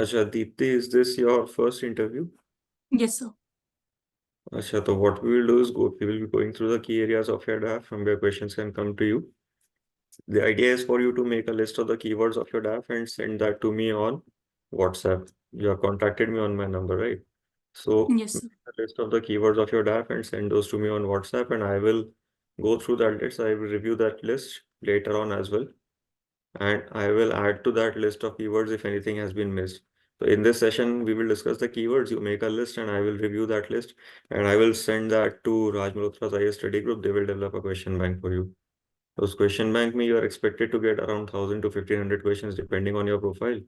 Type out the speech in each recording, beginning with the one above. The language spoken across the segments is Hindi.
Acha, Deepti, is this your first interview? Yes, sir. Acha, so what we will do is we will be going through the key areas of your DAF from where questions can come to you. The idea is for you to make a list of the keywords of your DAF and send that to me on WhatsApp. You have contacted me on my number, right? So Yes, make sir. a list of the keywords of your DAF and send those to me on WhatsApp, and I will go through that list. I will review that list later on as well, and I will add to that list of keywords if anything has been missed. So in this session, we will discuss the keywords. You make a list and I will review that list, and I will send that to Raj Malhotra's IAS study group. They will develop a question bank for you. Those question bank में you are expected to get around 1000 to 1500 questions depending on your profile.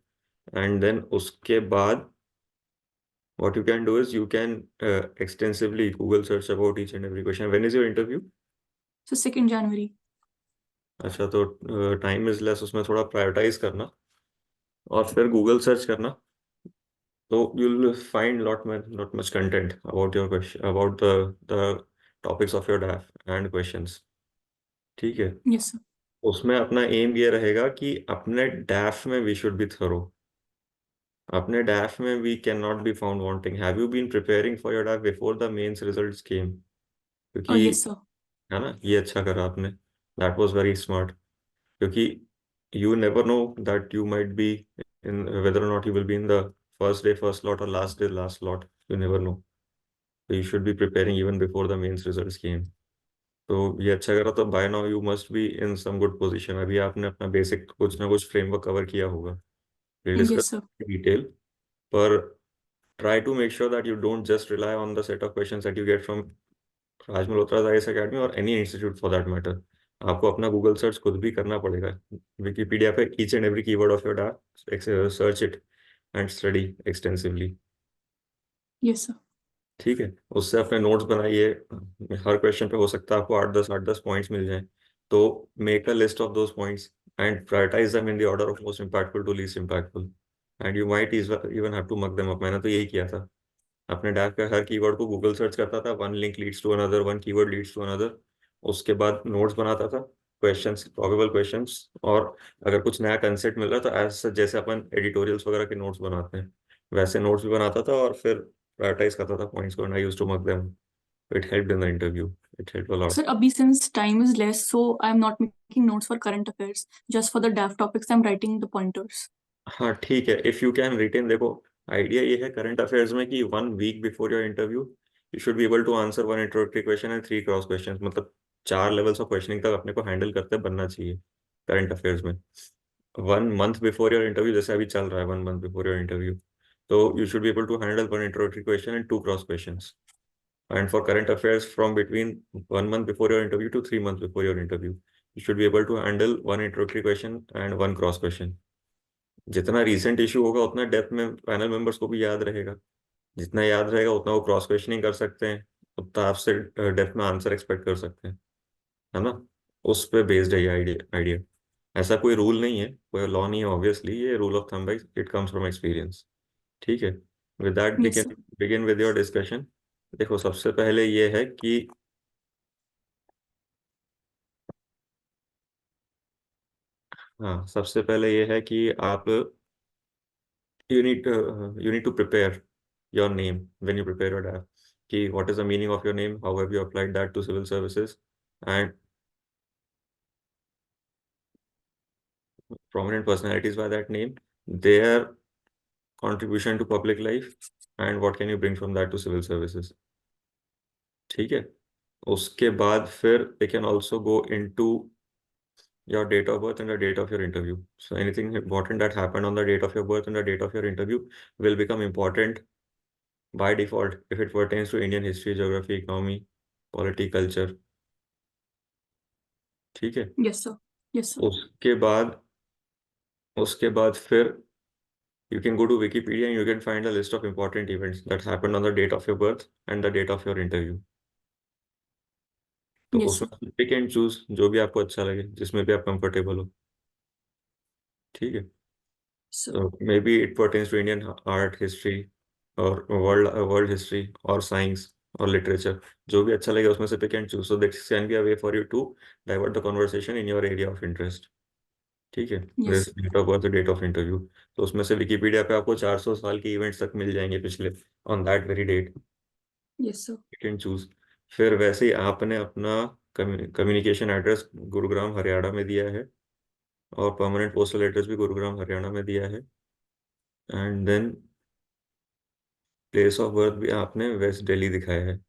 And then उसके बाद what you can do is you can extensively Google search about each and every question. When is your interview? So 2nd January. अच्छा, तो टाइम इज लेस, उसमें थोड़ा प्रायोरिटाइज करना और फिर गूगल सर्च करना. तो you'll find lot much content about your question, about the topics of your DAF and questions. ठीक है. Yes, sir. उसमें अपना एम ये रहेगा कि अपने डैफ में वी शुड बी थरो. अपने डैफ में we can not be found wanting. Have you been preparing for your DAF before the mains results came? Oh, क्योंकि yes, sir. है ना, ये अच्छा करा आपने. That was very smart. क्योंकि you never know that you might be in, whether or not you will be in the first day first slot or last day last slot. You never know. So you should be preparing even before the mains results came. तो ये अच्छा करा. तो by now you must be in some good position. अभी आपने अपना बेसिक कुछ ना कुछ फ्रेमवर्क कवर किया होगा. Will Yes, discuss sir. Detail. पर try to make sure that you don't just rely on the set of questions that you get from Raj Malhotra's IAS Academy or any institute for that matter. आपको अपना गूगल सर्च खुद भी करना पड़ेगा. विकिपीडिया पे each and every keyword of your data, search it and study extensively. Yes, sir. ठीक है. उससे अपने नोट्स बनाइए. हर क्वेश्चन पे हो सकता है आपको 8-10 पॉइंट्स मिल जाएं. तो make a list of those points and prioritise them in the order of most impactful to least impactful. And you might even have to mug them up. मैंने तो यही किया था. अपने डैप पे हर कीवर्ड को गूगल सर्च करता था. One link leads to another, one keyword leads to another. उसके बाद नोट्स बनाता था, क्वेश्चंस, प्रोबेबल क्वेश्चंस. और अगर कुछ नया कंसेप्ट मिल रहा था एज जैसे अपन एडिटोरियल्स वगैरह के नोट्स बनाते हैं वैसे नोट्स भी बनाता था और फिर प्रायोरिटाइज करता था पॉइंट्स को. And I used to mark them. It helped in the interview. It helped a lot. Sir, abhi since time is less, so I'm not making notes for current affairs. Just for the DAF topics, I'm writing the pointers. हाँ ठीक है. इफ यू कैन रिटेन, देखो आइडिया ये है करंट अफेयर्स में कि 1 week before your interview you should be able to answer 1 introductory question and 3 cross questions. मतलब 4 लेवल्स ऑफ क्वेश्चनिंग तक अपने को हैंडल करते बनना चाहिए करंट अफेयर्स में. 1 मंथ बिफोर योर इंटरव्यू, जैसे अभी चल रहा है 1 मंथ बिफोर योर इंटरव्यू, तो you should be able to handle 1 introductory question and 2 cross questions. And for current affairs from between 1 month before your interview to 3 month before your interview you should be able to handle 1 introductory question and 1 cross question. जितना रीसेंट इशू होगा उतना डेप्थ में पैनल मेंबर्स को भी याद रहेगा. जितना याद रहेगा उतना वो क्रॉस क्वेश्चनिंग कर सकते हैं, उतना आपसे डेप्थ में आंसर एक्सपेक्ट कर सकते हैं. है ना. उस पे बेस्ड है ये आइडिया. ऐसा कोई रूल नहीं है, कोई लॉ नहीं है. ऑब्वियसली ये रूल ऑफ थंब है. It comes from experience. ठीक है. With that we Yes, can sir. Begin with your discussion. देखो सबसे पहले ये है कि हाँ, सबसे पहले ये है कि आप you need to prepare your name when you prepare your DAF. कि what is the meaning of your name, how have you applied that to civil services, and prominent personalities by that name, their contribution to public life, and what can you bring from that to civil services. ठीक है. उसके बाद फिर they can also go into your date of birth and the date of your interview. So anything important that happened on the date of your birth and the date of your interview will become important by default if it pertains to Indian history, geography, economy, polity, culture. ठीक है. Yes, sir. Yes, sir. उसके बाद फिर you can go to Wikipedia and you can find a list of important events that happened on the date of your birth and the date of your interview. तो Yes, sir. उसमें pick and choose जो भी आपको अच्छा लगे, जिसमें भी आप कंफर्टेबल हो. ठीक है. So, So maybe it pertains to Indian art, history or world history or science or literature. जो भी अच्छा लगे उसमें से pick and choose. So that can be a way for you to divert the conversation in your area of interest. ठीक है, Yes, जैसे sir. Date of birth, date of interview, तो उसमें से विकिपीडिया पे आपको 400 साल के इवेंट्स तक मिल जाएंगे पिछले, on that very date Yes, sir. You can choose. फिर वैसे ही आपने अपना कम्युनिकेशन एड्रेस गुरुग्राम हरियाणा में दिया है, और परमानेंट पोस्टल एड्रेस भी गुरुग्राम हरियाणा में दिया है, and then place of birth भी आपने वेस्ट दिल्ली दिखाया है,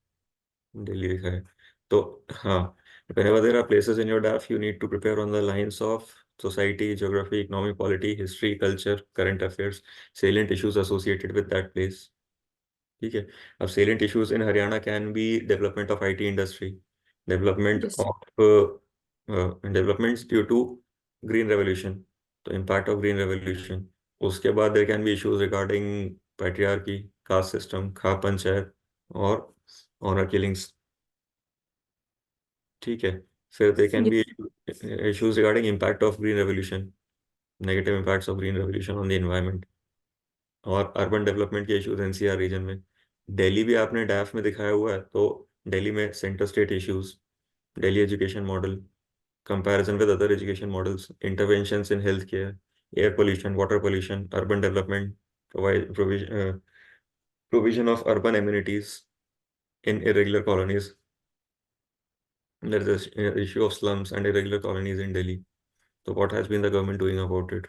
दिल्ली दिखाया है। तो हाँ, whenever there are places in your DAF, you need to prepare on the lines of society, geography, economy, polity, history, culture, current affairs, salient issues associated with that place। ठीक है। अब salient issues in Haryana can be development of IT industry, development Yes, sir. of developments due to green revolution, तो impact of green revolution। उसके बाद there can be issues regarding patriarchy, caste system, खा पंचायत, और honor killings। ठीक है। फिर there can be Yes, issues regarding impact of green revolution, negative impacts of green revolution on the environment, और अर्बन डेवलपमेंट के इश्यूज एनसीआर रीजन में। दिल्ली भी आपने डैफ में दिखाया हुआ है, तो दिल्ली में centre state issues, Delhi education model, comparison with other education models, interventions in health care, air pollution, water pollution, urban development, provision of urban amenities in irregular colonies, there is an issue of slums and irregular colonies in Delhi, so what has been the government doing about it?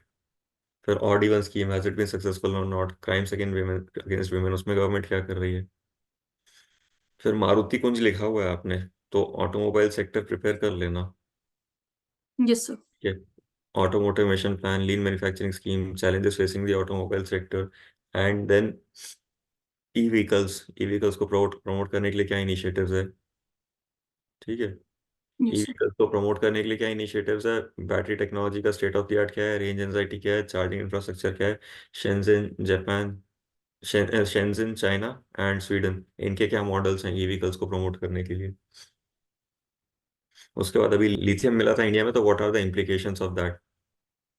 फिर odd even scheme, has it been successful और नॉट, क्राइम्स अगेंस्ट वुमेन, उसमें गवर्नमेंट क्या कर रही है? फिर मारुति कुंज लिखा हुआ है आपने, तो ऑटोमोबाइल सेक्टर प्रिपेयर कर लेना। yes, sir. ठीक है। Automotive mission plan, lean manufacturing scheme, challenges facing the automobile sector, and then e vehicles, e vehicles को प्रमोट प्रमोट करने के लिए क्या इनिशिएटिव्स है? ठीक है। E Yes, sir. व्हीकल्स को प्रमोट करने के लिए क्या इनिशिएटिव्स है? बैटरी टेक्नोलॉजी का स्टेट ऑफ द आर्ट क्या है? रेंज एंजाइटी क्या है? चार्जिंग इंफ्रास्ट्रक्चर क्या है? Shenzhen Japan, Shenzhen China and Sweden, इनके क्या मॉडल्स हैं ई व्हीकल्स को प्रमोट करने के लिए? उसके बाद अभी लिथियम मिला था इंडिया में, तो what are the implications of that,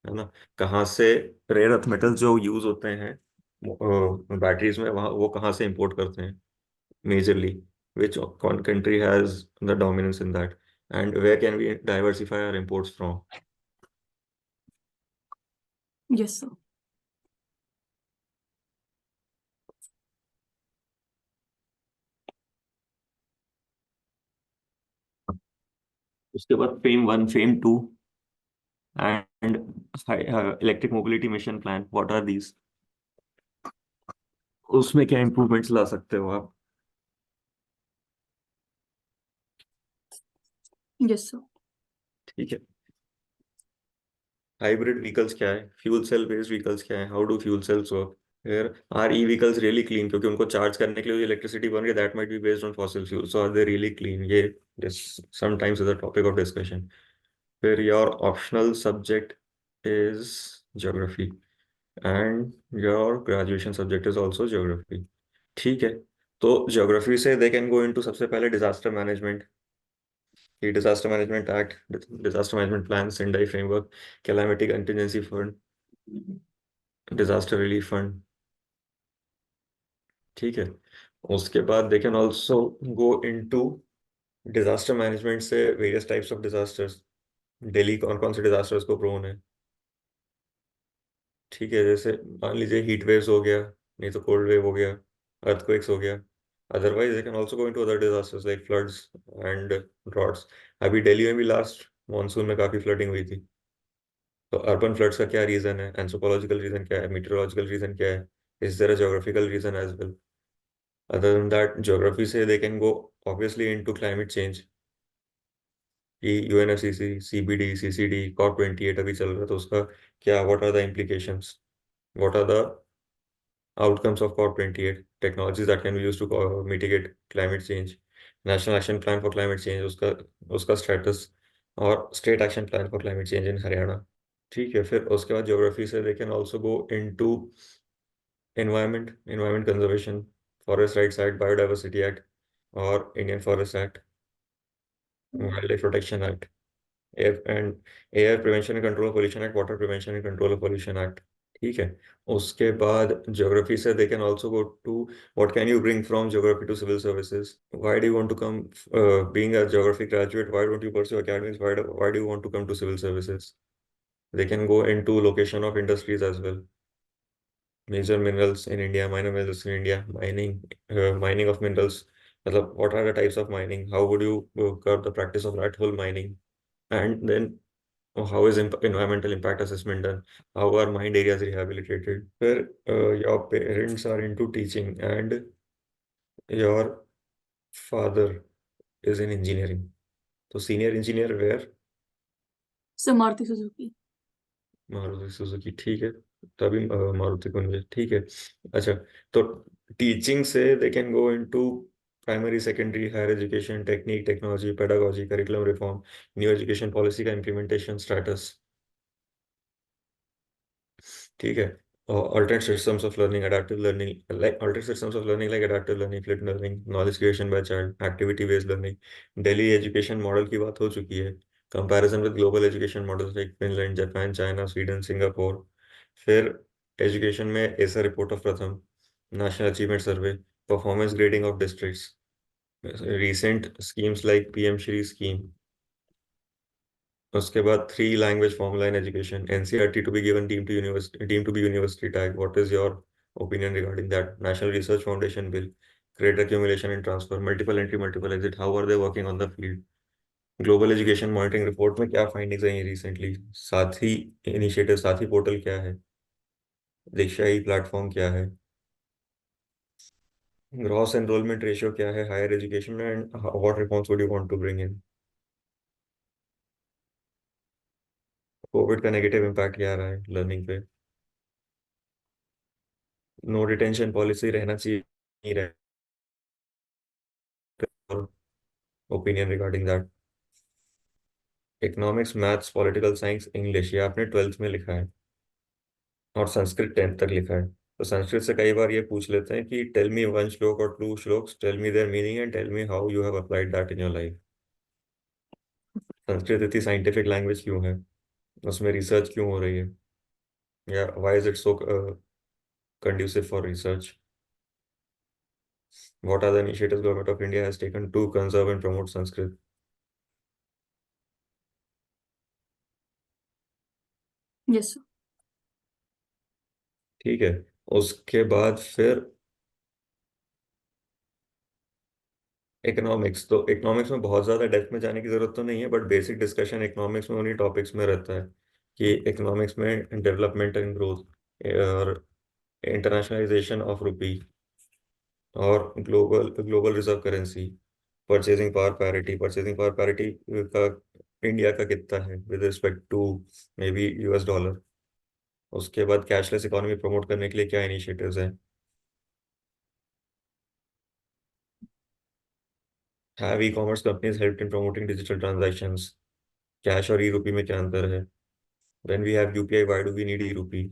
है ना? कहाँ से रेयर अर्थ मेटल जो यूज होते हैं बैटरीज में, वहाँ वो कहाँ से इंपोर्ट करते हैं majorly, which country has the dominance in that, and where can we diversify our imports from? Yes, sir. उसके बाद FAME 1, FAME 2 and electric mobility mission plan, what are these? उसमें क्या इंप्रूवमेंट्स ला सकते हो आप? Yes, sir. ठीक है। हाइब्रिड व्हीकल्स क्या है? फ्यूल सेल बेस्ड व्हीकल्स क्या है? How do fuel cells work? फिर are e vehicles really clean? क्योंकि उनको चार्ज करने के लिए इलेक्ट्रिसिटी बन रही है, that might be based on fossil fuel, so are they really clean? ये sometimes is a topic of discussion. फिर your optional subject is geography, and your graduation subject is also geography. ठीक है। तो ज्योग्राफी से दे कैन गो इनटू सबसे पहले डिजास्टर मैनेजमेंट, की disaster management act, disaster management plan, Sendai framework, calamity contingency fund, disaster relief fund. ठीक है। उसके बाद they can also go into disaster management से various types of disasters, Delhi कौन कौन से डिजास्टर्स को प्रोन है? ठीक है, जैसे मान लीजिए हीट वेव्स हो गया, नहीं तो कोल्ड वेव हो गया, अर्थक्वेक्स हो गया। Otherwise they can also go into other disasters like floods and droughts. अभी दिल्ली में भी लास्ट मॉनसून में काफी फ्लडिंग हुई थी, तो अर्बन फ्लड्स का क्या रीजन है? एंथ्रोपोलॉजिकल रीजन क्या है? मीटेरोलॉजिकल रीजन क्या है? Is there a geographical region as well? Other than that, geography से they can go obviously into climate change, कि यूएनएफसीसी, सीबीडी, सीसीडी, COP 28 अभी चल रहा है, तो उसका क्या, what are the implications, what are the outcomes of COP 28, technologies that can be used to mitigate climate change, national action plan for climate change, उसका उसका स्टेटस, और state action plan for climate change in Haryana. ठीक है। फिर उसके बाद ज्योग्राफी से they can also go into environment conservation, forest rights act, biodiversity act, और Indian forest act, wildlife protection act, air prevention and control of pollution act, water prevention and control of pollution act. ठीक है। उसके बाद ज्योग्राफी से they can also go to what can you bring from geography to civil services, why do you want to come, being a geography graduate, why don't you pursue academics, why do you want to come to civil services? They can go into location of industries as well. Major minerals in India, minor minerals in India, mining of minerals. मतलब what are the types of mining? How would you curb the practice of that whole mining? And then how is environmental impact assessment done? How are mined areas rehabilitated? Where your parents are into teaching and your father is in engineering. तो senior engineer where So Maruti Suzuki. Maruti Suzuki, ठीक है। तभी मारुति को नहीं, ठीक है। अच्छा, तो टीचिंग से they can go into primary secondary higher education, technique technology pedagogy curriculum reform, new education policy का इम्प्लीमेंटेशन स्टेटस, ठीक है। Alternate systems of learning, adaptive learning, like alternate systems of learning like adaptive learning, flipped learning, knowledge creation by child, activity based learning। Delhi education model की बात हो चुकी है। Comparison with global education models like Finland, Japan, China, Sweden, Singapore. फिर एजुकेशन में ASER report of Pratham, national achievement survey, performance grading of districts, recent schemes like PM Shri scheme. उसके बाद three language formula in education, NCERT to be given deem to be university tag. What is your opinion regarding that? National research foundation bill, greater accumulation and transfer, multiple entry multiple exit, how are they working on the field? Global education monitoring report में क्या फाइंडिंग्स आई recently? Sathee initiative, Sathee portal क्या है? दीक्षा ई प्लेटफॉर्म क्या है? ग्रॉस एनरोलमेंट रेशियो क्या है हायर एजुकेशन में, and what reforms would you want to bring in? Covid का नेगेटिव इम्पैक्ट क्या आ रहा है लर्निंग पे? नो डिटेंशन पॉलिसी रहना चाहिए, नहीं रहना? Opinion regarding that? Economics, maths, political science, English, ये आपने ट्वेल्थ में लिखा है, और संस्कृत टेंथ तक लिखा है। तो संस्कृत से कई बार ये पूछ लेते हैं कि टेल मी वन श्लोक और two shlokas, tell me their meaning and tell me how you have applied that in your life. Sanskrit इतनी साइंटिफिक लैंग्वेज क्यों है? उसमें रिसर्च क्यों हो रही है? या why is it so conducive for research? What are the initiatives government of India has taken to conserve and promote Sanskrit? Yes, sir. ठीक है। उसके बाद फिर इकोनॉमिक्स, तो इकोनॉमिक्स में बहुत ज़्यादा डेप्थ में जाने की ज़रूरत तो नहीं है, बट बेसिक डिस्कशन इकोनॉमिक्स में उन्हीं टॉपिक्स में रहता है कि इकोनॉमिक्स में डेवलपमेंट एंड ग्रोथ, और इंटरनेशनलाइजेशन ऑफ रुपी, और global global reserve currency, purchasing power parity का इंडिया का कितना है with respect to maybe US dollar. उसके बाद कैशलेस इकोनॉमी प्रमोट करने के लिए क्या इनिशिएटिव्स हैं? Have e commerce companies help in promoting digital transactions? Cash और ई रूपी में क्या अंतर है? When we have UPI why do we need e rupee?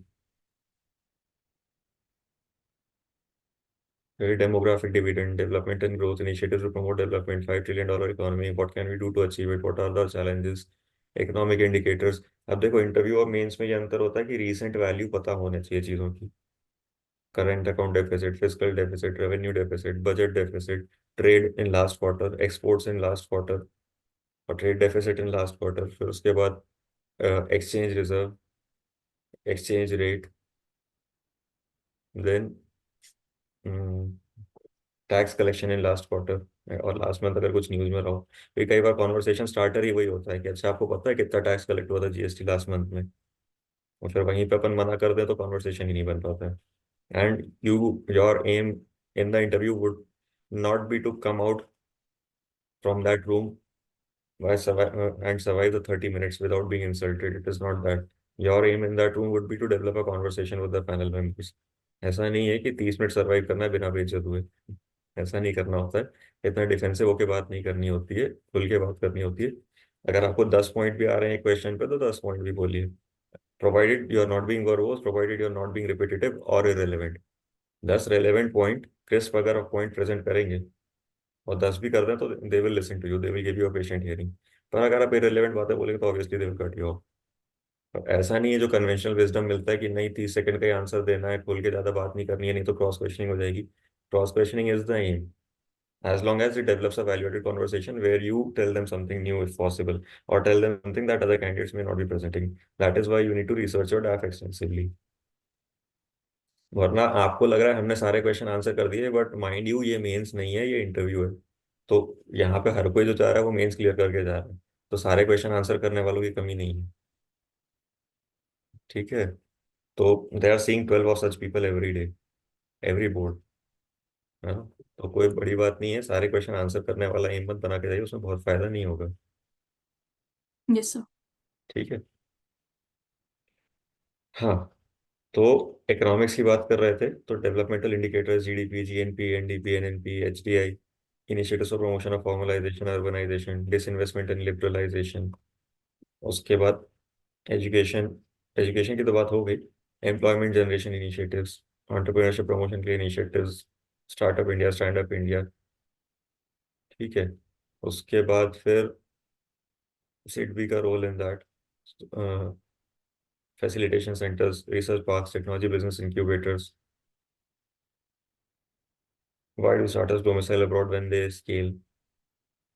Demographic dividend, development and growth initiatives to promote development, $5 trillion economy, what can we do to achieve it, what are the challenges? Economic indicators. अब देखो, इंटरव्यू और मेंस में ये अंतर होता है कि रीसेंट वैल्यू पता होने चाहिए चीज़ों की। Current account deficit, fiscal deficit, revenue deficit, budget deficit, trade in last quarter, exports in last quarter, और trade deficit in last quarter. फिर उसके बाद exchange reserve, exchange rate, then tax collection in last quarter, और लास्ट मंथ अगर कुछ न्यूज में रहो। तो कई बार कॉन्वर्सेशन स्टार्टर ही वही होता है कि अच्छा, आपको पता है कितना टैक्स कलेक्ट हुआ था जीएसटी लास्ट मंथ में? और फिर वहीं पे अपन मना कर दें तो कॉन्वर्सेशन ही नहीं बन पाता है। And your aim in the interview would not be to come out from that room and survive the 30 minutes without being insulted. It is not that. Your aim in that room would be to develop a conversation with the panel members. ऐसा नहीं है कि 30 मिनट सर्वाइव करना है बिना बेइज्जत हुए। ऐसा नहीं करना होता है। इतना डिफेंसिव होकर बात नहीं करनी होती है, खुल के बात करनी होती है। अगर आपको 10 पॉइंट भी आ रहे हैं क्वेश्चन पे तो 10 पॉइंट भी बोलिए, provided you are not being verbose, provided you are not being repetitive और इररिलेवेंट। 10 रेलेवेंट पॉइंट क्रिस्प अगर आप पॉइंट प्रेजेंट करेंगे और 10 भी कर दें तो they will listen to you, they will give you a patient hearing. पर अगर आप इररिलेवेंट बातें बोलेंगे तो obviously they will cut you off. ऐसा नहीं है जो कन्वेंशनल विजडम मिलता है कि नहीं 30 सेकंड का ही आंसर देना है, खुल के ज़्यादा बात नहीं करनी है, नहीं तो क्रॉस क्वेश्चनिंग हो जाएगी। Cross questioning is the aim. As long as it develops a value-added conversation where you tell them something new if possible, or tell them something that other candidates may not be presenting. That is why you need to research your DAF extensively. वरना आपको लग रहा है हमने सारे क्वेश्चन आंसर कर दिए, बट माइंड यू ये मेंस नहीं है, ये इंटरव्यू है। तो यहाँ पे हर कोई जो जा रहा है वो मेंस क्लियर करके जा रहा है, तो सारे क्वेश्चन आंसर करने वालों की कमी नहीं है। ठीक है। तो they are seeing 12 of such people every day, every board, है ना। तो कोई बड़ी बात नहीं है, सारे क्वेश्चन आंसर करने वाला एम मत बना के जाइए, उसमें बहुत फायदा नहीं होगा। Yes, sir. ठीक है। हाँ। तो इकोनॉमिक्स की बात कर रहे थे, तो developmental indicators, GDP, GNP, NDP, NNP, HDI, initiatives for promotion of formalisation, urbanisation, disinvestment and liberalisation. उसके बाद एजुकेशन, एजुकेशन की तो बात हो गई। Employment generation initiatives, entrepreneurship promotion के initiatives, startup India, stand up India. ठीक है। उसके बाद फिर सिडबी का role in that, facilitation centres, research parks, technology business incubators. Why do startups domicile abroad when they scale?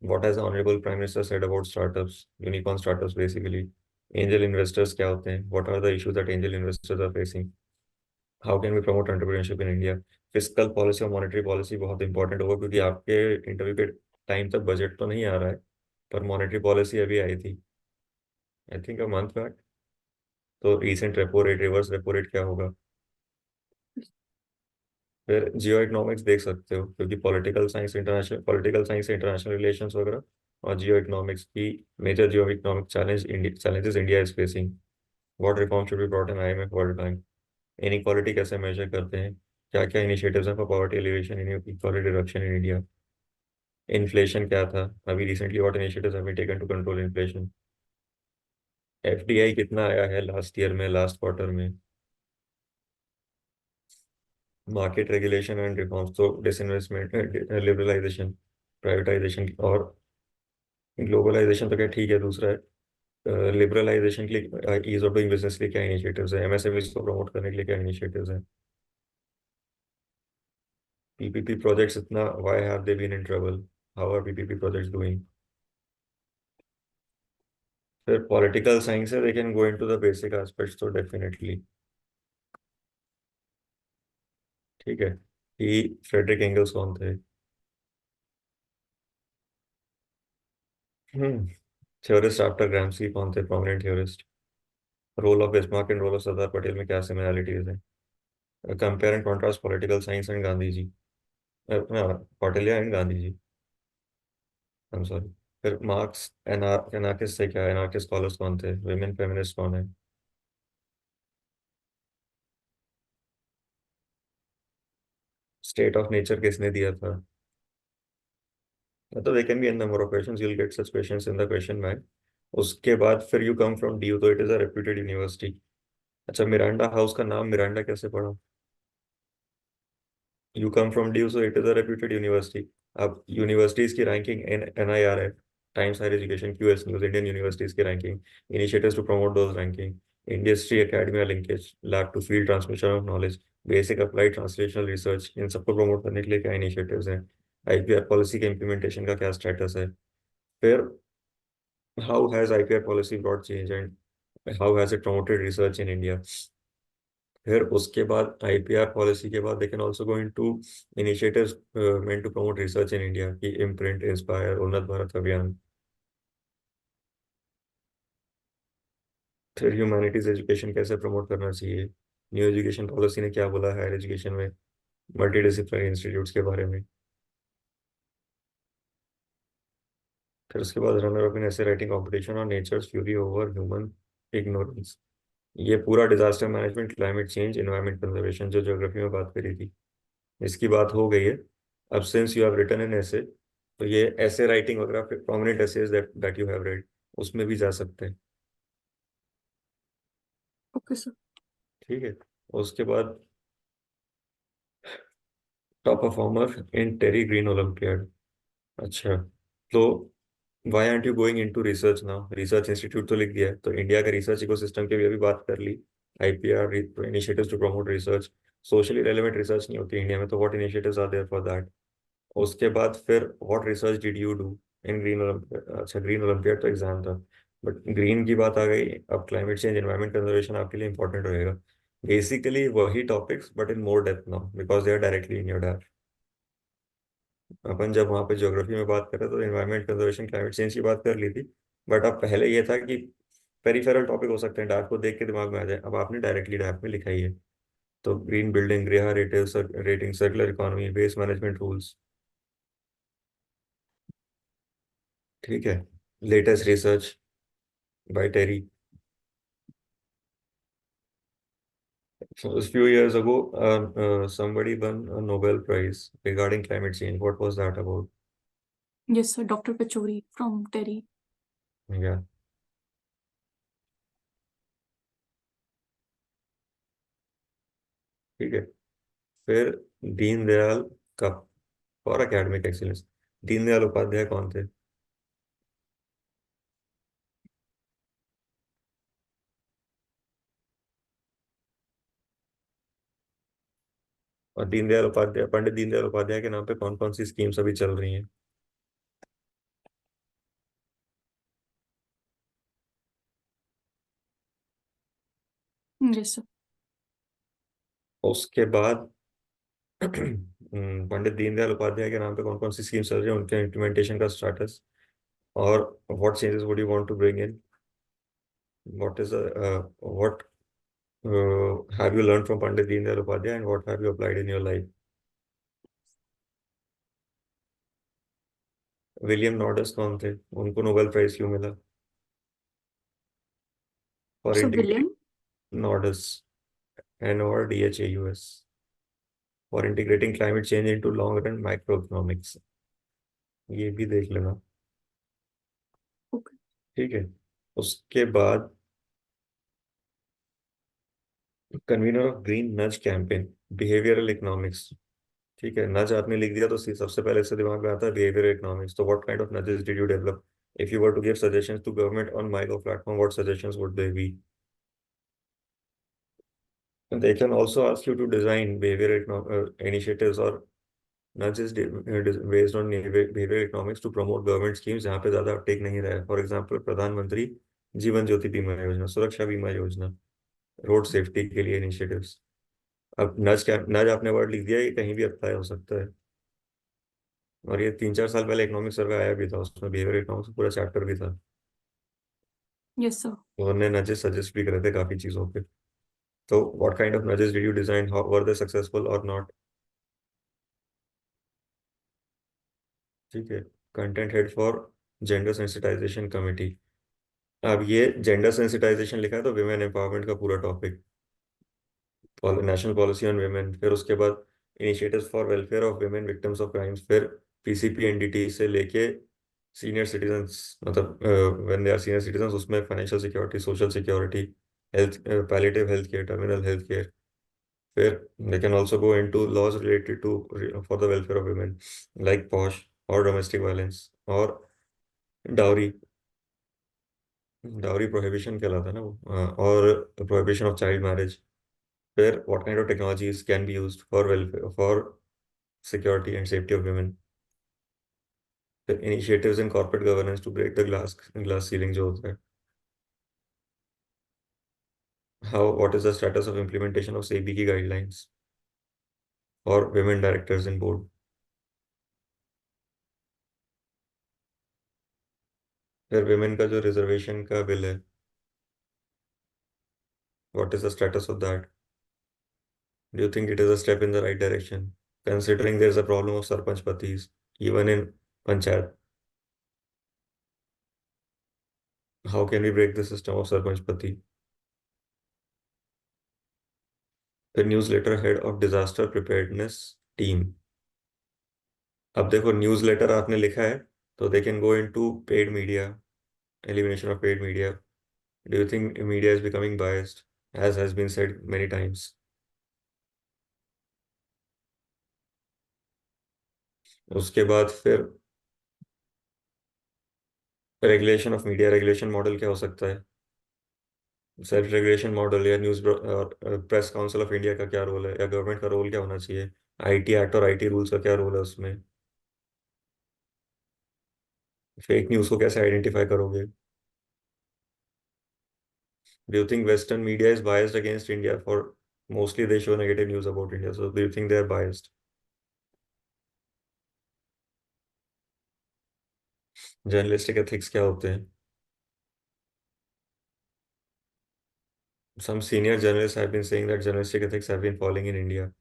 What has the Honorable Prime Minister said about startups, unicorn startups basically? Angel investors क्या होते हैं? What are the issues that angel investors are facing? How can we promote entrepreneurship in India? Fiscal policy और मॉनेटरी पॉलिसी बहुत इंपॉर्टेंट होगा, क्योंकि आपके इंटरव्यू के टाइम तक बजट तो नहीं आ रहा है, पर मॉनेटरी पॉलिसी अभी आई थी, I think a month back. तो recent repo rate, reverse repo rate क्या होगा? फिर जियो इकोनॉमिक्स देख सकते हो, क्योंकि पॉलिटिकल साइंस से इंटरनेशनल रिलेशंस वगैरह, और जियो इकोनॉमिक्स की major geo economic challenges India is facing. What reform should be brought in IMF, World Bank. Inequality कैसे मेजर करते हैं, क्या क्या इनिशिएटिव्स हैं for poverty alleviation, inequality reduction in India. Inflation क्या था अभी recently, what initiatives have been taken to control inflation. FDI कितना आया है लास्ट ईयर में, लास्ट क्वार्टर में। मार्केट रेगुलेशन एंड रिफॉर्म्स, तो डिसइन्वेस्टमेंट, लिबरलाइजेशन, प्राइवेटाइजेशन और ग्लोबलाइजेशन तो क्या ठीक है, दूसरा है लिबरलाइजेशन के लिए, ईज ऑफ डूइंग बिजनेस के लिए क्या इनिशिएटिव्स है, एमएसएमई को प्रमोट करने के लिए क्या इनिशिएटिव्स हैं। पीपीपी प्रोजेक्ट्स इतना, why have they been in trouble, how are PPP projects doing. फिर पॉलिटिकल साइंस है, they can go into the basic aspects, तो डेफिनेटली। ठीक है। कि फ्रेडरिक एंगल्स कौन थे। थ्योरिस्ट आफ्टर ग्राम्सी कौन थे, prominent theorist. Role of Bismarck and role of Sardar Patel में क्या सिमिलरिटीज है। Compare and contrast political science and Gandhi ji, Kautilya and Gandhi ji, I'm sorry. फिर मार्क्स, एनार्किस्ट से क्या, एनार्किस्ट स्कॉलर्स कौन थे, विमेन फेमिनिस्ट कौन है। स्टेट ऑफ नेचर किसने दिया था। तो they can be an number of questions, you will get such questions in the question bank. उसके बाद फिर यू कम फ्रॉम ड्यू, तो it is a reputed university. अच्छा, मिरांडा हाउस का नाम मिरांडा कैसे पढ़ा। You come from DU, so it is a reputed university. अब यूनिवर्सिटीज की ranking, NIRF, Times Higher Education, QS news, Indian universities की ranking, initiatives to promote those ranking, industry academia linkage, lab to field transmission of knowledge, basic applied translational research, इन सबको प्रमोट करने के लिए क्या इनिशिएटिव्स हैं। IPR पॉलिसी के इम्प्लीमेंटेशन का क्या स्टेटस है। फिर how has IPR policy brought change and how has it promoted research in India. फिर उसके बाद IPR पॉलिसी के बाद they can also go into initiatives meant to promote research in India, की इम्प्रिंट, इंस्पायर, उन्नत भारत अभियान। फिर ह्यूमैनिटीज एजुकेशन कैसे प्रमोट करना चाहिए, न्यू एजुकेशन पॉलिसी ने क्या बोला हायर एजुकेशन में, मल्टी डिसिप्लिनरी इंस्टीट्यूट्स के बारे में। फिर उसके बाद runner up in essay writing competition और nature's fury over human ignorance. ये पूरा disaster management, climate change, environment conservation जो ज्योग्राफी में बात करी थी, इसकी बात हो गई है। अब since you have written an essay, तो ये ऐसे राइटिंग वगैरह, prominent essays that that you have read, उसमें भी जा सकते हैं। Okay, sir. ठीक है। उसके बाद टॉप परफॉर्मर इन टेरी ग्रीन ओलंपियाड। अच्छा, तो Y aunt you going into research now, research institute तो लिख दिया है, तो इंडिया का रिसर्च इकोसिस्टम की भी अभी बात कर ली। IPR initiatives to promote research, socially relevant research नहीं होती इंडिया में, तो what initiatives are there for that. उसके बाद फिर what research did you do in Green Olympiad. अच्छा, ग्रीन ओलंपियाड तो एग्जाम था, बट ग्रीन की बात आ गई। अब क्लाइमेट चेंज एनवायरमेंट कंजर्वेशन आपके लिए इंपॉर्टेंट रहेगा। बेसिकली वही topics but in more depth now because they are directly in your DAF. अपन जब वहाँ पे ज्योग्राफी में बात कर रहे तो एनवायरमेंट कंजर्वेशन क्लाइमेट चेंज की बात कर ली थी, बट अब पहले ये था कि पेरिफेरल टॉपिक हो सकते हैं, डैप को देख के दिमाग में आ जाए। अब आपने डायरेक्टली डैप में लिखा ही है, तो ग्रीन बिल्डिंग, ग्रेहा rating, circular economy, waste management rules. ठीक है। Latest research by TERI. So a few years ago, somebody won a Nobel Prize regarding climate change. What was that about? Yes, sir. Dr. Pachori from Terry. Yeah, ठीक है। फिर Deendayal cup for academic excellence. Deendayal Upadhyay कौन थे? और दीनदयाल उपाध्याय, पंडित दीनदयाल उपाध्याय के नाम पे कौन कौन सी स्कीम्स अभी चल रही हैं? Yes, sir. उसके बाद पंडित दीनदयाल उपाध्याय के नाम पे कौन कौन सी स्कीम्स चल रही हैं, उनके इम्प्लीमेंटेशन का स्टेटस, और what changes would you want to bring in, what is what have you learned from Pandit Deen Dayal Upadhyay and what have you applied in your life? William Nordhaus कौन थे? उनको नोबेल प्राइज क्यों मिला? For So integrating, William. Nordhaus, NORDHAUS, for integrating climate change into long run micro economics. ये भी देख लेना। Okay. ठीक है। उसके बाद convener of Green Nudge campaign, behavioural economics. ठीक है, नज आपने लिख दिया तो सबसे पहले से दिमाग में आता है बिहेवियरल इकोनॉमिक्स। तो what kind of nudges did you develop? If you were to give suggestions to government on MyGov platform, what suggestions would they be? They can also ask you to design behavioral initiatives or nudges based on behavioral economics to promote government schemes जहाँ पे ज़्यादा अपटेक नहीं रहा है। फॉर एग्जाम्पल प्रधानमंत्री जीवन ज्योति बीमा योजना, सुरक्षा बीमा योजना, रोड सेफ्टी के लिए इनिशिएटिव्स। अब नज क्या, नज आपने वर्ड लिख दिया, ये कहीं भी अप्लाई हो सकता है। और ये 3-4 साल पहले इकोनॉमिक सर्वे आया भी था, उसमें बिहेवियर इकोनॉमिक्स पूरा चैप्टर भी था। Yes, sir. तो उन्होंने नजेस सजेस्ट भी करे थे काफी चीजों पे। तो what kind of nudges did you design, how were they successful और नॉट? ठीक है। Content head for gender sensitisation committee. अब ये जेंडर सेंसिटाइजेशन लिखा है तो विमेन एम्पावरमेंट का पूरा topic, national policy on women. फिर उसके बाद initiatives for welfare of women victims of crimes. फिर PCP NDT से लेके सीनियर सिटीजन्स, मतलब when they are senior citizens, उसमें financial security, social security, health, palliative health care, terminal health care. फिर they can also go into laws related to for the welfare of women, like POSH और डोमेस्टिक वायलेंस और डाउरी। डाउरी प्रोहिबिशन कहलाता है ना वो, और प्रोहिबिशन ऑफ चाइल्ड मैरिज। फिर what kind of technologies can be used for welfare, for security and safety of women. फिर initiatives in corporate governance to break the glass glass ceiling जो होता है। How, what is the status of implementation of SEBI की guidelines for women directors in board. फिर वुमेन का जो रिजर्वेशन का बिल है, what is the status of that? Do you think it is a step in the right direction, considering there is a problem of sarpanch पतिस even in panchayat? How can we break the system of sarpanch पति? फिर newsletter head of disaster preparedness team. अब देखो, न्यूज़लेटर आपने लिखा है तो they can go into paid media, elimination of paid media. Do you think media is becoming biased, as has been said many times? उसके बाद फिर regulation of media, regulation model क्या हो सकता है? सेल्फ रेगुलेशन मॉडल, या news press council of India का क्या रोल है, या गवर्नमेंट का रोल क्या होना चाहिए? IT एक्ट और IT रूल्स का क्या रोल है उसमें? फेक न्यूज़ को कैसे आइडेंटिफाई करोगे? Do you think Western media is biased against India? For mostly they show negative news about India. So do you think they are biased? Journalistic ethics क्या होते हैं? Some senior journalists have been saying that journalistic ethics have been falling in India.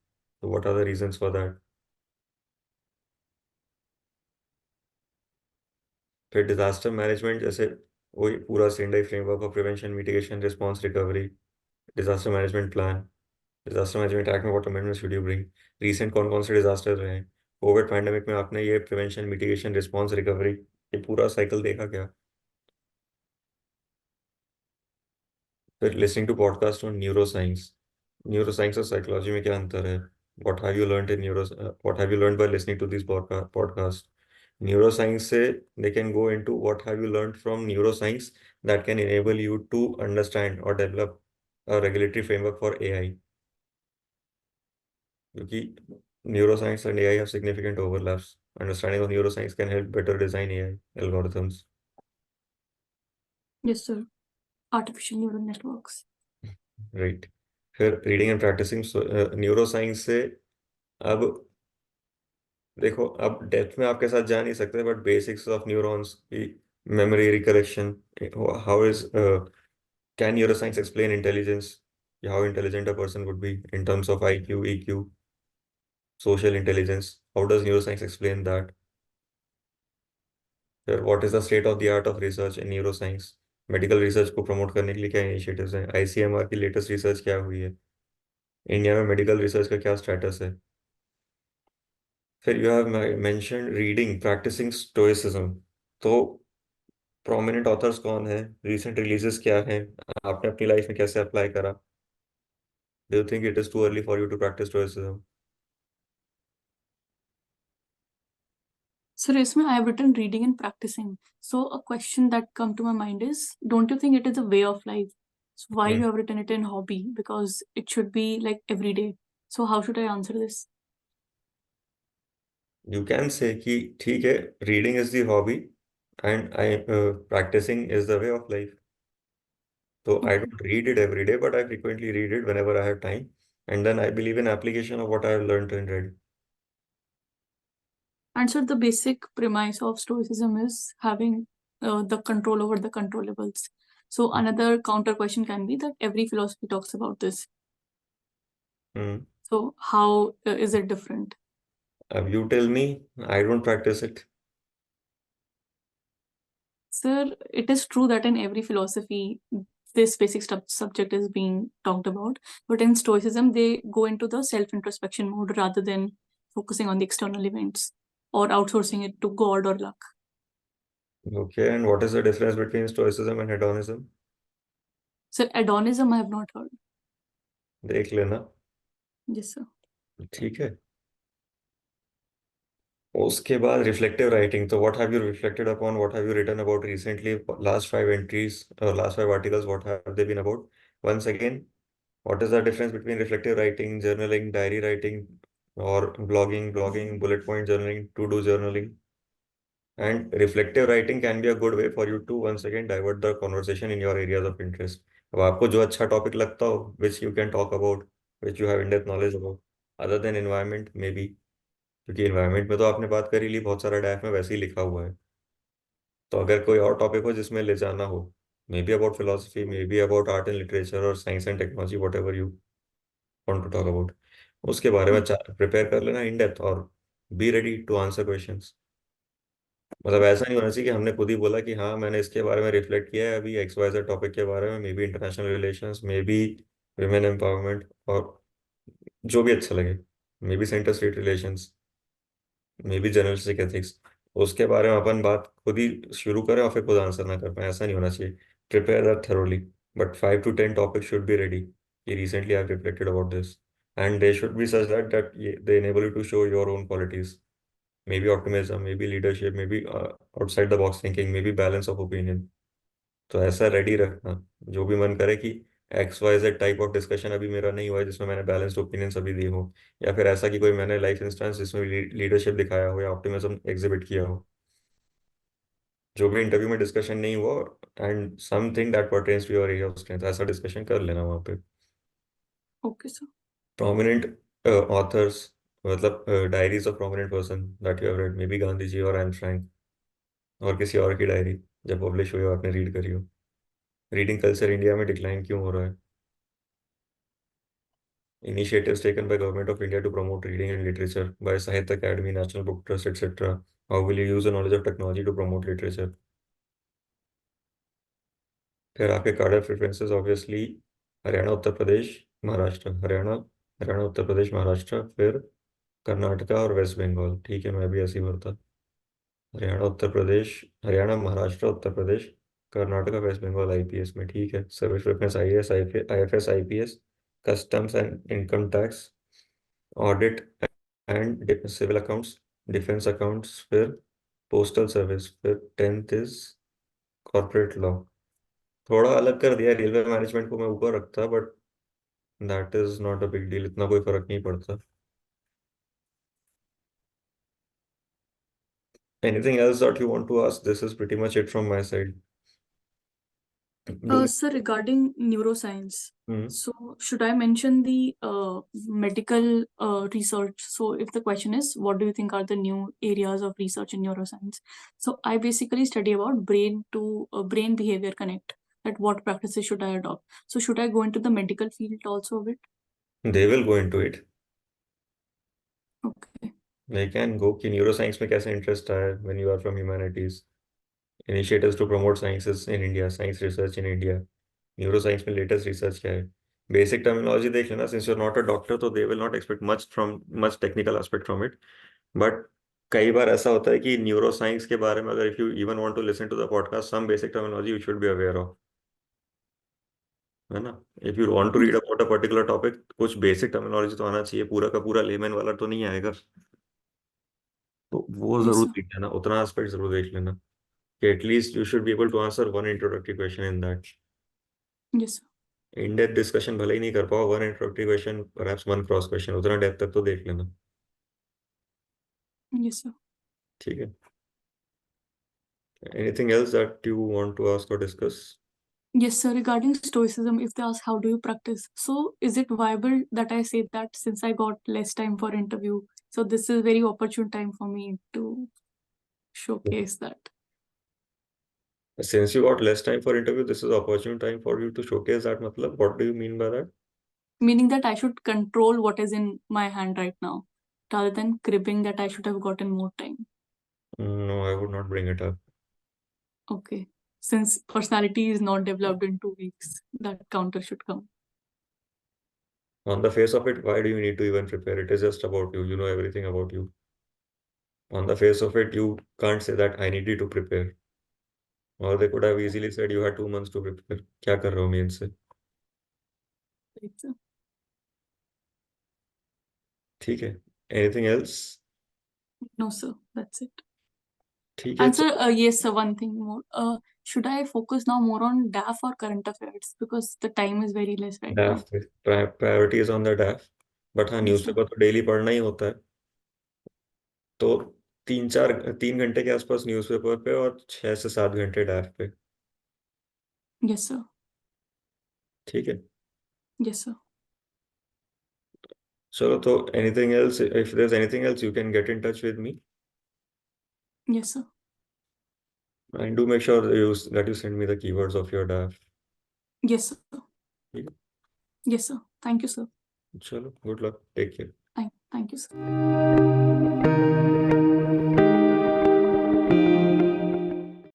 So what are the reasons for that? फिर डिजास्टर मैनेजमेंट जैसे वही पूरा Sendai framework of prevention mitigation response recovery disaster management plan disaster management act में what amendment should you bring recent कौन कौन से डिजास्टर रहे हैं कोविड पैंडेमिक में आपने ये प्रिवेंशन मिटिगेशन रिस्पांस रिकवरी ये पूरा साइकिल देखा क्या? फिर listening to podcast on neuroscience और साइकोलॉजी में क्या अंतर है? What have you learned in neuro what have you learned by listening to this podcast? Neuroscience से they can go into what have you learned from neuroscience that can enable you to understand or develop a regulatory framework for AI, क्योंकि neuroscience and AI have significant overlaps. Understanding of neuroscience can help better design AI algorithms. Yes, sir. Artificial neural networks. Right. फिर रीडिंग एंड प्रैक्टिसिंग न्यूरोसाइंस से अब देखो, अब डेप्थ में आपके साथ जा नहीं सकते, बट बेसिक्स ऑफ न्यूरॉन्स की memory recollection, how is can neuroscience explain intelligence, how intelligent a person would be in terms of IQ, EQ, social intelligence, how does neuroscience explain that? फिर what is the state of the art of research in neuroscience? Medical research को प्रमोट करने के लिए क्या इनिशिएटिव्स हैं? ICMR की लेटेस्ट रिसर्च क्या हुई है? इंडिया में मेडिकल रिसर्च का क्या स्टेटस है? फिर you have mention reading practising stoicism, तो प्रोमिनेंट ऑथर्स कौन है, रीसेंट रिलीजेस क्या हैं, आपने अपनी लाइफ में कैसे अप्लाई करा? Do you think it is too early for you to practise stoicism? Sir, इसमें I have written reading and practicing. So a question that come to my mind is, don't you think it is a way of life? So why you have written it in hobby? Because it should be like every day. So how should I answer this? You can say कि ठीक है, reading is the hobby and I practising is the way of life. तो I Okay. Don't read it every day, but I frequently read it whenever I have time, and then I believe in application of what I have learned and read. And so the basic premise of Stoicism is having the control over the controllables. So another counter question can be that every philosophy talks about this. Hmm. So how is it different? You tell me, I don't practice it. Sir, it is true that in every philosophy, this basic subject is being talked about, but in Stoicism, they go into the self-introspection mode rather than focusing on the external events or outsourcing it to God or luck. Okay, and what is the difference between stoicism and hedonism? Sir, Adonism I have not heard. देख लेना. Yes, sir. ठीक है. उसके बाद रिफ्लेक्टिव राइटिंग, तो what have you reflected upon, what have you written about recently, last 5 entries, last 5 articles, what have they been about? Once again, what is the difference between reflective writing, journaling, diary writing, और blogging, bullet point journaling, to do journaling? And reflective writing can be a good way for you to once again divert the conversation in your areas of interest. अब आपको जो अच्छा टॉपिक लगता हो, which you can talk about, which you have in-depth knowledge about, other than environment maybe, क्योंकि environment में तो आपने बात कर ही ली, बहुत सारा डैफ में वैसे ही लिखा हुआ है. तो अगर कोई और टॉपिक हो जिसमें ले जाना हो, maybe about philosophy, maybe about art and literature और science and technology, whatever you want to talk about, उसके बारे में प्रिपेयर कर लेना इन डेप्थ और be ready to answer questions. मतलब ऐसा नहीं होना चाहिए कि हमने खुद ही बोला कि हाँ मैंने इसके बारे में रिफ्लेक्ट किया है अभी XYZ टॉपिक के बारे में, may be international relations, may be women empowerment, और जो भी अच्छा लगे, may be centre state relations, may be journalistic ethics, उसके बारे में अपन बात खुद ही शुरू करें और फिर खुद आंसर ना कर पाए. ऐसा नहीं होना चाहिए. Prepare that thoroughly, but 5 to 10 topic should be ready कि recently I reflected about this, and they should be such that they enable you to show your own qualities, maybe optimism, maybe leadership, maybe outside the box thinking, maybe balance of opinion. तो ऐसा रेडी रखना, जो भी मन करे कि XYZ टाइप ऑफ डिस्कशन अभी मेरा नहीं हुआ है जिसमें मैंने बैलेंस्ड ओपिनियंस अभी दी हो, या फिर ऐसा कि कोई मैंने लाइफ इंस्टेंस जिसमें लीडरशिप दिखाया हो या ऑप्टिमिज्म एग्जिबिट किया हो. जो भी इंटरव्यू में डिस्कशन नहीं हुआ, and something that pertains to your area of strength, ऐसा डिस्कशन कर लेना वहाँ पे। Okay, sir. प्रोमिनेंट ऑथर्स, मतलब diaries of prominent person that you have read, maybe Gandhi ji और एन फ्रैंक, और किसी और की डायरी जब पब्लिश हुई हो, आपने रीड करी हो। रीडिंग कल्चर इंडिया में डिक्लाइन क्यों हो रहा है? Initiatives taken by Government of India to promote reading and literature by Sahitya Academy, National Book Trust, etc. How will you use the knowledge of technology to promote literature? फिर आपके कार्ड of preferences obviously Haryana, Uttar Pradesh, Maharashtra. Haryana, Haryana, Uttar Pradesh, Maharashtra, फिर कर्नाटका और वेस्ट बंगाल। ठीक है, मैं भी ऐसे ही भरता। हरियाणा, उत्तर प्रदेश, हरियाणा, महाराष्ट्र, उत्तर प्रदेश, कर्नाटका, वेस्ट बंगाल आईपीएस में। ठीक है, service preference IAS, IFS, IPS, customs and income tax, audit and civil accounts, defence accounts, फिर पोस्टल सर्विस, फिर 10th इज कॉर्पोरेट लॉ। थोड़ा अलग कर दिया, रेलवे मैनेजमेंट को मैं ऊपर रखता, but that is not a big deal, इतना कोई फर्क नहीं पड़ता। Anything else that you want to ask? This is pretty much it from my side. Do Sir, regarding neuroscience, Hmm. so should I mention the medical research? So if the question is, what do you think are the new areas of research in neuroscience? So I basically study about brain to brain behavior connect. That what practices should I adopt? So should I go into the medical field also of it? They will go into it. Okay. They can go कि न्यूरोसाइंस में कैसे इंटरेस्ट आया when you are from humanities. Initiatives to promote sciences in India, science research in India. Neuroscience में लेटेस्ट रिसर्च क्या है? बेसिक टर्मिनोलॉजी देख लेना, since you are not a doctor तो they will not expect much technical aspect from it. But कई बार ऐसा होता है कि न्यूरोसाइंस के बारे में अगर if you even want to listen to the podcast, some basic terminology you should be aware of, है ना? If you want to read Yes. About a particular topic, कुछ बेसिक टर्मिनोलॉजी तो आना चाहिए, पूरा का पूरा लेमैन वाला तो नहीं आएगा। तो वो Yes, जरूर sir. देख लेना, उतना एस्पेक्ट जरूर देख लेना कि at least you should be able to answer one introductory question in that. Yes, sir. In depth discussion भले ही नहीं कर पाओ, one introductory question, perhaps one cross question, उतना डेप्थ तक तो देख लेना। Yes, sir. ठीक है, anything else that you want to ask और discuss? Yes, sir. Regarding stoicism, if they ask how do you practice, so is it viable that I say that since I got less time for interview, so this is very opportune time for me to showcase that. Since you got less time for interview, this is opportune time for you to showcase that, matlab, what do you mean by that? Meaning that I should control what is in my hand right now, rather than cribbing that I should have gotten more time. No, I would not bring it up. Okay. Since personality is not developed in 2 weeks, that counter should come. On the face of it, why do you need to even prepare? It is just about you. You know everything about you. On the face of it, you can't say that I needed to prepare. Or they could have easily said you had 2 months to prepare. क्या कर रहे हो मेन से? Right, sir. ठीक है, anything else? No, sir. That's it. ठीक है, And sir, yes, sir, one thing more. Should I focus now more on DAF or current affairs? Because the time is very less right डैफ now. पे priority is on the डैफ, but हाँ, Yes, sir. न्यूज़पेपर तो डेली पढ़ना ही होता है। तो 3 घंटे के आसपास न्यूज़पेपर पे और 6 से 7 घंटे डैफ पे। Yes, sir. ठीक है, Yes, sir. चलो तो anything else, if there is anything else you can get in touch with me, Yes, sir. And do make sure that you send me the keywords of your DAF. Yes, sir. ठीक है, Yes, sir. Thank you, sir. चलो, good luck, take care. Thank you, sir.